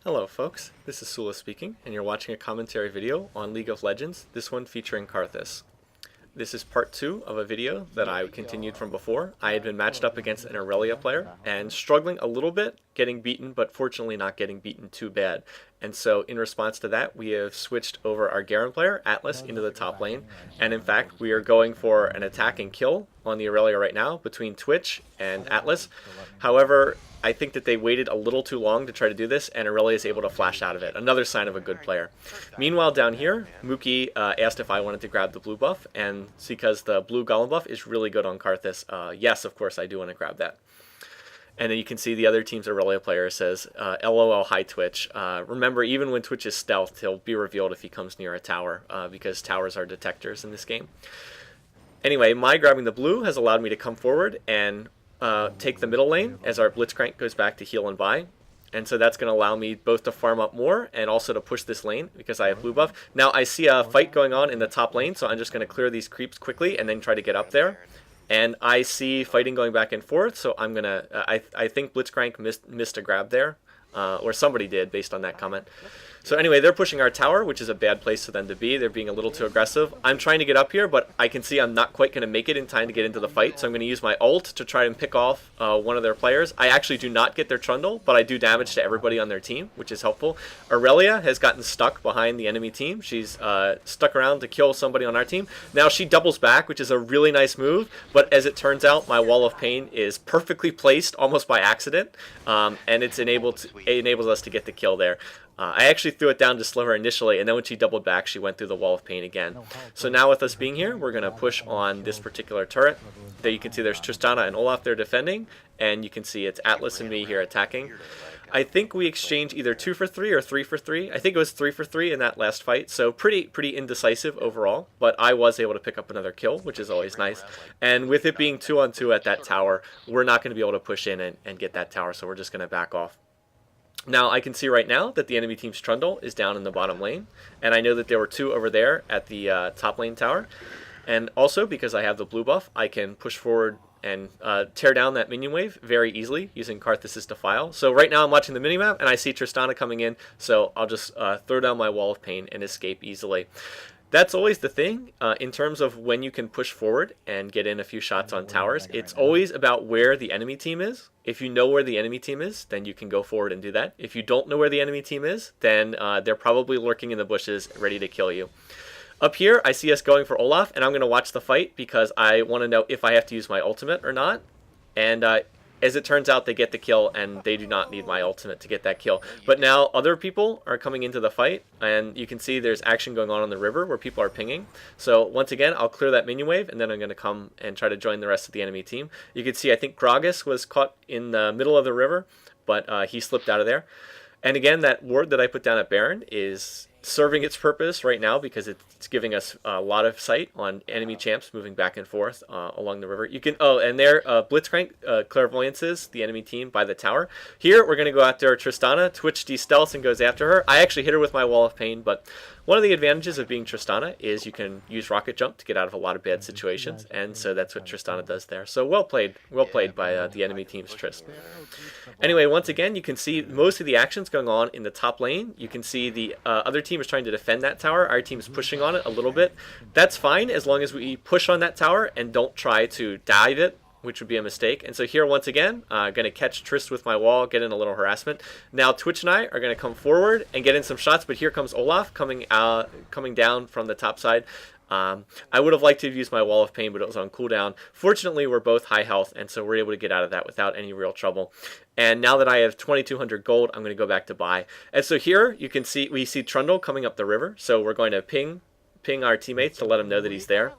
Hello folks, this is Sula speaking, and you're watching a commentary video on League of Legends, this one featuring Karthus. This is part 2 of a video that I continued from before. I had been matched up against an Irelia player, and struggling a little bit, getting beaten, but fortunately not getting beaten too bad. And so in response to that, we have switched over our Garen player, Atlas, into the top lane, and in fact, we are going for an attack and kill on the Irelia right now between Twitch and Atlas. However, I think that they waited a little too long to try to do this, and Irelia is able to flash out of it. Another sign of a good player. Meanwhile, down here, Mookie asked if I wanted to grab the blue buff, and it's because the blue golem buff is really good on Karthus. Yes, of course, I do want to grab that. And then you can see the other team's Irelia player says, LOL, hi Twitch. Remember, even when Twitch is stealthed, he'll be revealed if he comes near a tower, because towers are detectors in this game. Anyway, my grabbing the blue has allowed me to come forward and take the middle lane as our Blitzcrank goes back to heal and buy. And so that's going to allow me both to farm up more and also to push this lane because I have blue buff. Now I see a fight going on in the top lane, so I'm just going to clear these creeps quickly and then try to get up there. And I see fighting going back and forth, so I'm going to... I think Blitzcrank missed a grab there, or somebody did based on that comment. So anyway, they're pushing our tower, which is a bad place for them to be. They're being a little too aggressive. I'm trying to get up here, but I can see I'm not quite going to make it in time to get into the fight. So I'm going to use my ult to try and pick off one of their players. I actually do not get their Trundle, but I do damage to everybody on their team, which is helpful. Irelia has gotten stuck behind the enemy team. She's stuck around to kill somebody on our team. Now she doubles back, which is a really nice move. But as it turns out, my Wall of Pain is perfectly placed, almost by accident. And it enables us to get the kill there. I actually threw it down to slow her initially, and then when she doubled back, she went through the Wall of Pain again. So now with us being here, we're going to push on this particular turret. There you can see there's Tristana and Olaf there defending, and you can see it's Atlas and me here attacking. I think we exchanged either 2 for 3 or 3 for 3. I think it was 3 for 3 in that last fight, so pretty indecisive overall, but I was able to pick up another kill, which is always nice. And with it being 2-on-2 at that tower, we're not going to be able to push in and get that tower, so we're just going to back off. Now, I can see right now that the enemy team's Trundle is down in the bottom lane, and I know that there were 2 over there at the top lane tower. And also, because I have the blue buff, I can push forward and tear down that minion wave very easily using Karthus' Defile. So right now I'm watching the minimap, and I see Tristana coming in, so I'll just throw down my Wall of Pain and escape easily. That's always the thing in terms of when you can push forward and get in a few shots on towers. It's always about where the enemy team is. If you know where the enemy team is, then you can go forward and do that. If you don't know where the enemy team is, then they're probably lurking in the bushes ready to kill you. Up here, I see us going for Olaf, and I'm going to watch the fight because I want to know if I have to use my ultimate or not. And as it turns out, they get the kill, and they do not need my ultimate to get that kill. But now other people are coming into the fight, and you can see there's action going on the river where people are pinging. So once again, I'll clear that minion wave, and then I'm going to come and try to join the rest of the enemy team. You can see, I think Gragas was caught in the middle of the river, but he slipped out of there. And again, that ward that I put down at Baron is serving its purpose right now because it's giving us a lot of sight on enemy champs moving back and forth along the river. You can and there Blitzcrank clairvoyances the enemy team by the tower. Here we're going to go after Tristana. Twitch de-stealths and goes after her. I actually hit her with my Wall of Pain, but one of the advantages of being Tristana is you can use rocket jump to get out of a lot of bad situations, and so that's what Tristana does there. So well played by the enemy team's Trist. Anyway, once again, you can see most of the actions going on in the top lane. You can see the other team is trying to defend that tower. Our team is pushing on it a little bit. That's fine as long as we push on that tower and don't try to dive it, which would be a mistake. And so here, once again, going to catch Trist with my wall, get in a little harassment. Now Twitch and I are going to come forward and get in some shots, but here comes Olaf coming down from the top side. I would have liked to have used my Wall of Pain, but it was on cooldown. Fortunately, we're both high health, and so we're able to get out of that without any real trouble. And now that I have 2,200 gold, I'm going to go back to buy. And so here, you can see, we see Trundle coming up the river, so we're going to ping our teammates to let them know that he's there.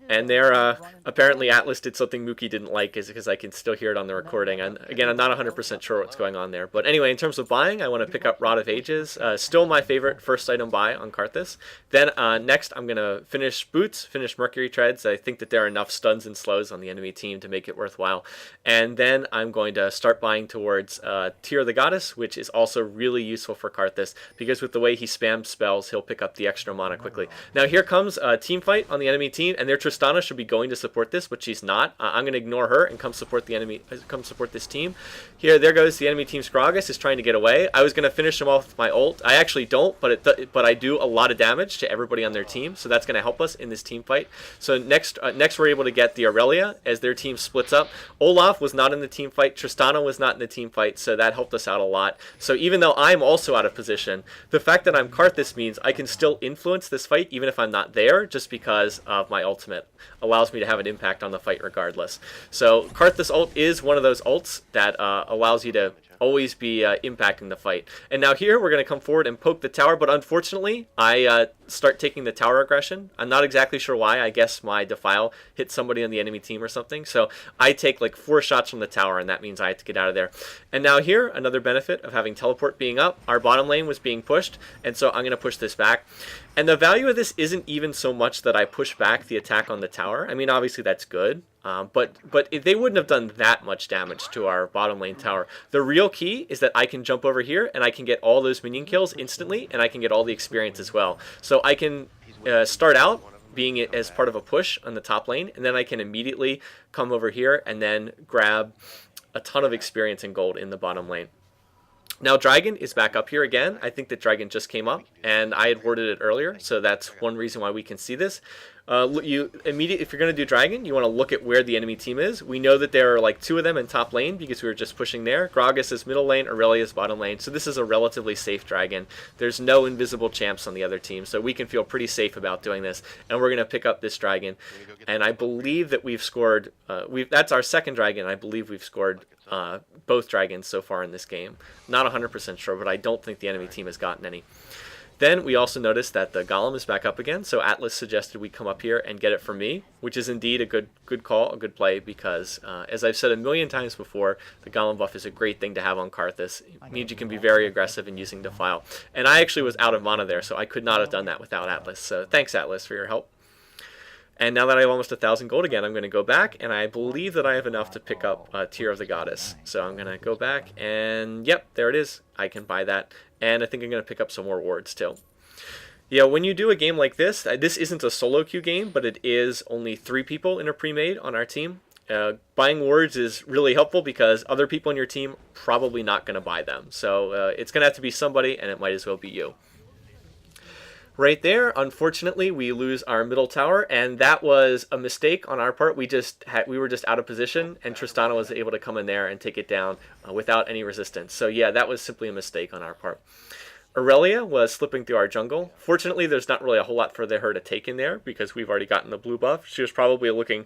And there, apparently Atlas did something Mookie didn't like, is because I can still hear it on the recording. And again, I'm not 100% sure what's going on there. But anyway, in terms of buying, I want to pick up Rod of Ages. Still my favorite first item buy on Karthus. Then next, I'm going to finish Boots, finish Mercury Treads. I think that there are enough stuns and slows on the enemy team to make it worthwhile. And then I'm going to start buying towards Tear the Goddess, which is also really useful for Karthus, because with the way he spams spells, he'll pick up the extra mana quickly. Now here comes a team fight on the enemy team, and their Tristana should be going to support this, but she's not. I'm going to ignore her and come support the enemy. Come support this team. There goes the enemy team's Gragas is trying to get away. I was going to finish him off with my ult. I actually don't, but I do a lot of damage to everybody on their team, so that's going to help us in this team fight. So next we're able to get the Irelia as their team splits up. Olaf was not in the team fight. Tristana was not in the team fight, so that helped us out a lot. So even though I'm also out of position, the fact that I'm Karthus means I can still influence this fight even if I'm not there, just because of my ultimate allows me to have an impact on the fight regardless. So Karthus ult is one of those ults that allows you to always be impacting the fight. And now here we're going to come forward and poke the tower, but unfortunately I start taking the tower aggression. I'm not exactly sure why. I guess my Defile hit somebody on the enemy team or something. So I take like 4 shots from the tower, and that means I have to get out of there. And now here, another benefit of having teleport being up, our bottom lane was being pushed, and so I'm going to push this back. And the value of this isn't even so much that I push back the attack on the tower. I mean, obviously that's good. But they wouldn't have done that much damage to our bottom lane tower. The real key is that I can jump over here and I can get all those minion kills instantly, and I can get all the experience as well. So I can start out being it as part of a push on the top lane, and then I can immediately come over here and then grab a ton of experience and gold in the bottom lane. Now Dragon is back up here again. I think that Dragon just came up, and I had worded it earlier, so that's one reason why we can see this. If you're going to do Dragon, you want to look at where the enemy team is. We know that there are like 2 of them in top lane because we were just pushing there. Gragas is middle lane, Irelia is bottom lane, so this is a relatively safe Dragon. There's no invisible champs on the other team, so we can feel pretty safe about doing this, and we're going to pick up this Dragon. And I believe that we've scored, that's our second Dragon. I believe we've scored both Dragons so far in this game. Not 100% sure, but I don't think the enemy team has gotten any. Then we also noticed that the Golem is back up again, so Atlas suggested we come up here and get it from me, which is indeed a good call, a good play, because as I've said a million times before, the Golem buff is a great thing to have on Karthus. It means you can be very aggressive in using Defile. And I actually was out of mana there, so I could not have done that without Atlas. So thanks, Atlas, for your help. And now that I have almost 1,000 gold again, I'm going to go back, and I believe that I have enough to pick up Tear of the Goddess. So I'm going to go back, and yep, there it is. I can buy that. And I think I'm going to pick up some more wards too. Yeah, when you do a game like this isn't a solo queue game, but it is only 3 people in a pre-made on our team. Buying wards is really helpful because other people in your team probably not going to buy them. So it's going to have to be somebody, and it might as well be you. Right there, unfortunately, we lose our middle tower, and that was a mistake on our part. We were just out of position, and Tristana was able to come in there and take it down without any resistance. So yeah, that was simply a mistake on our part. Irelia was slipping through our jungle. Fortunately, there's not really a whole lot for her to take in there because we've already gotten the blue buff. She was probably looking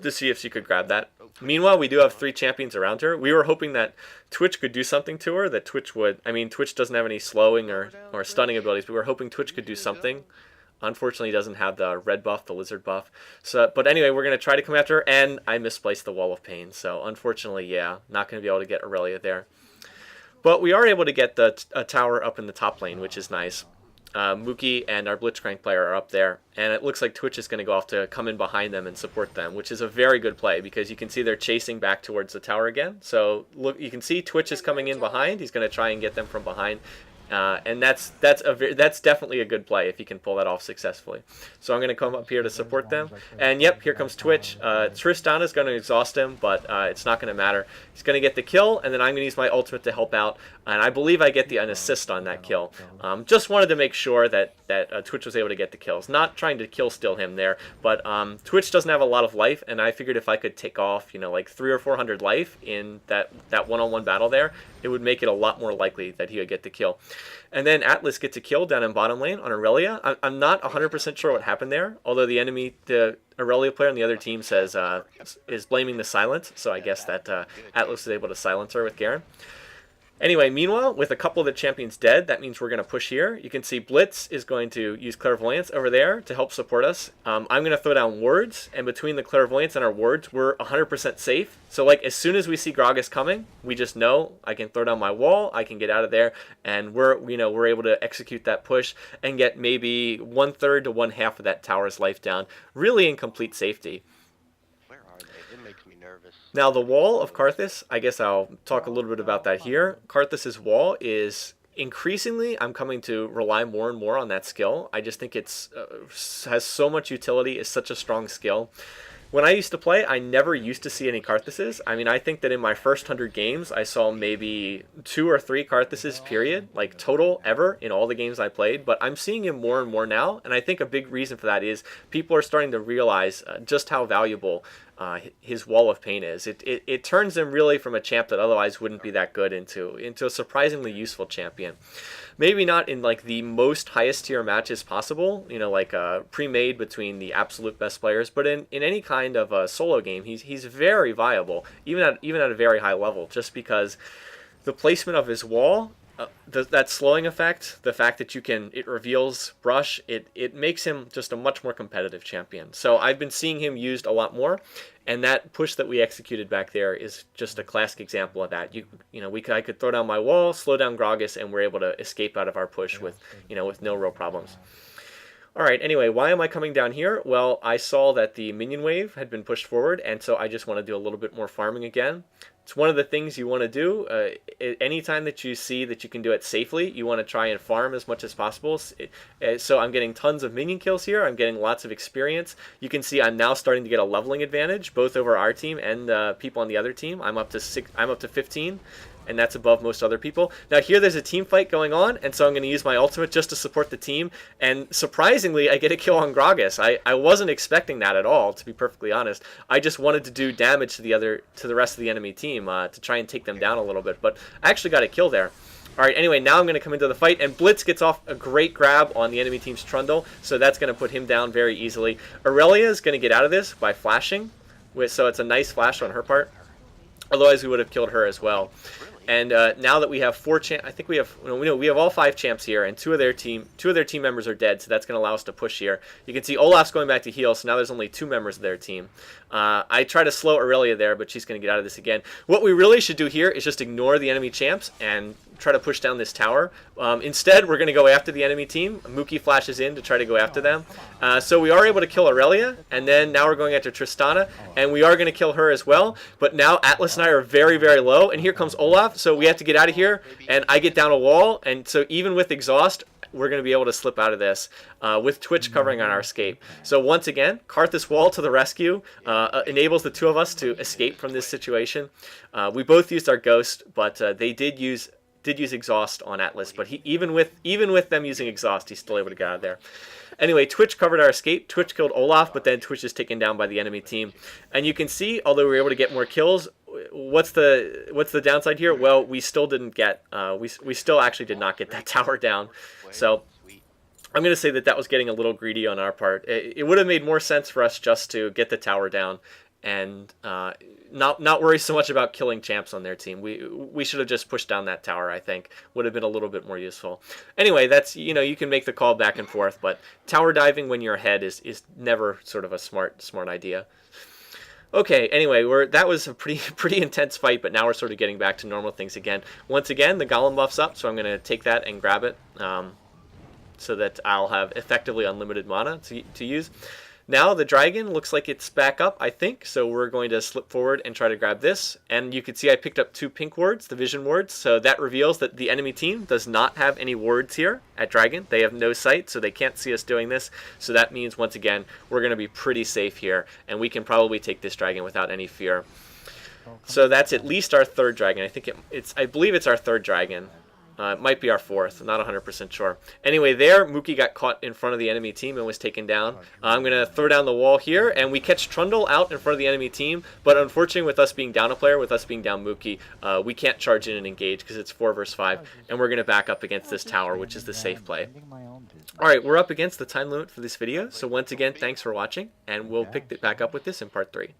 to see if she could grab that. Meanwhile, we do have 3 champions around her. We were hoping that Twitch could do something to her, that Twitch would... I mean, Twitch doesn't have any slowing or stunning abilities, but we were hoping Twitch could do something. Unfortunately, doesn't have the red buff, the lizard buff. So, but anyway, we're going to try to come after her, and I misplaced the Wall of Pain. So, unfortunately, yeah, not going to be able to get Irelia there. But we are able to get a tower up in the top lane, which is nice. Mookie and our Blitzcrank player are up there, and it looks like Twitch is going to go off to come in behind them and support them, which is a very good play because you can see they're chasing back towards the tower again. So look, you can see Twitch is coming in behind. He's going to try and get them from behind. And that's definitely a good play if you can pull that off successfully. So I'm going to come up here to support them. And yep, here comes Twitch. Tristana is going to exhaust him, but it's not going to matter. He's going to get the kill, and then I'm going to use my ultimate to help out. And I believe I get an assist on that kill. Just wanted to make sure that Twitch was able to get the kills. Not trying to kill steal him there, but Twitch doesn't have a lot of life, and I figured if I could take off, like 300 or 400 life in that one-on-one battle there, it would make it a lot more likely that he would get the kill. And then Atlas gets a kill down in bottom lane on Irelia. I'm not 100% sure what happened there, although the Irelia player on the other team says is blaming the silence, so I guess that Atlas is able to silence her with Garen. Anyway, meanwhile, with a couple of the champions dead, that means we're going to push here. You can see Blitz is going to use Clairvoyance over there to help support us. I'm going to throw down wards, and between the Clairvoyance and our wards, we're 100% safe. So, like, as soon as we see Gragas coming, we just know I can throw down my wall, I can get out of there, and we're able to execute that push and get maybe 1/3 to 1/2 of that tower's life down, really in complete safety. Now, the wall of Karthus, I guess I'll talk a little bit about that here. Karthus's wall is increasingly, I'm coming to rely more and more on that skill. I just think it's has so much utility, is such a strong skill. When I used to play, I never used to see any Karthuses. I mean, I think that in my first 100 games, I saw maybe 2 or 3 Karthuses, period, like total ever in all the games I played. But I'm seeing him more and more now, and I think a big reason for that is people are starting to realize just how valuable his Wall of Pain is. It turns him really from a champ that otherwise wouldn't be that good into a surprisingly useful champion. Maybe not in like the most highest tier matches possible, you know, like pre-made between the absolute best players, but in any kind of a solo game, he's very viable, even at a very high level, just because the placement of his wall, that slowing effect, the fact that it reveals brush, it makes him just a much more competitive champion. So I've been seeing him used a lot more, and that push that we executed back there is just a classic example of that. I could throw down my wall, slow down Gragas, and we're able to escape out of our push with no real problems. All right, anyway, why am I coming down here? Well, I saw that the minion wave had been pushed forward, and so I just want to do a little bit more farming again. It's one of the things you want to do. Anytime that you see that you can do it safely, you want to try and farm as much as possible. So I'm getting tons of minion kills here. I'm getting lots of experience. You can see I'm now starting to get a leveling advantage, both over our team and people on the other team. I'm up to 15. And that's above most other people. Now here there's a team fight going on, and so I'm going to use my ultimate just to support the team, and surprisingly I get a kill on Gragas. I wasn't expecting that at all, to be perfectly honest. I just wanted to do damage to the rest of the enemy team to try and take them down a little bit, but I actually got a kill there. Alright, anyway, now I'm going to come into the fight, and Blitz gets off a great grab on the enemy team's Trundle, so that's going to put him down very easily. Irelia is going to get out of this by flashing, so it's a nice flash on her part. Otherwise we would have killed her as well. And now that we have 4 champs, I think we have all 5 champs here, and 2 of their team members are dead, so that's going to allow us to push here. You can see Olaf's going back to heal, so now there's only 2 members of their team. I try to slow Irelia there, but she's going to get out of this again. What we really should do here is just ignore the enemy champs and try to push down this tower. Instead, we're going to go after the enemy team. Mookie flashes in to try to go after them. So we are able to kill Irelia, and then now we're going after Tristana, and we are going to kill her as well. But now Atlas and I are very, very low, and here comes Olaf, so we have to get out of here, and I get down a wall, and so even with exhaust, we're going to be able to slip out of this with Twitch covering on our escape. So once again, Karthus Wall to the rescue, enables the 2 of us to escape from this situation. We both used our Ghost, but they did use exhaust on Atlas, but even with them using exhaust, he's still able to get out of there. Anyway, Twitch covered our escape. Twitch killed Olaf, but then Twitch is taken down by the enemy team. And you can see, although we were able to get more kills, what's the downside here? Well, we still didn't get we still actually did not get that tower down. So I'm going to say that was getting a little greedy on our part. It would have made more sense for us just to get the tower down and not worry so much about killing champs on their team. We should have just pushed down that tower, I think. Would have been a little bit more useful. Anyway, that's, you can make the call back and forth, but tower diving when you're ahead is never sort of a smart idea. Okay, anyway, that was a pretty intense fight, but now we're sort of getting back to normal things again. Once again, the Golem buff's up, so I'm going to take that and grab it so that I'll have effectively unlimited mana to use. Now the dragon looks like it's back up, I think, so we're going to slip forward and try to grab this. And you can see I picked up 2 pink wards, the vision wards, so that reveals that the enemy team does not have any wards here at dragon. They have no sight, so they can't see us doing this. So that means, once again, we're going to be pretty safe here, and we can probably take this dragon without any fear. So that's at least our 3rd dragon. I believe it's our 3rd dragon. It might be our 4th. I'm not 100% sure. Anyway, Mookie got caught in front of the enemy team and was taken down. I'm going to throw down the wall here, and we catch Trundle out in front of the enemy team. But unfortunately, with us being down a player, with us being down Mookie, we can't charge in and engage because it's 4 versus 5. And we're going to back up against this tower, which is the safe play. Alright, we're up against the time limit for this video. So once again, thanks for watching, and we'll pick it back up with this in part 3.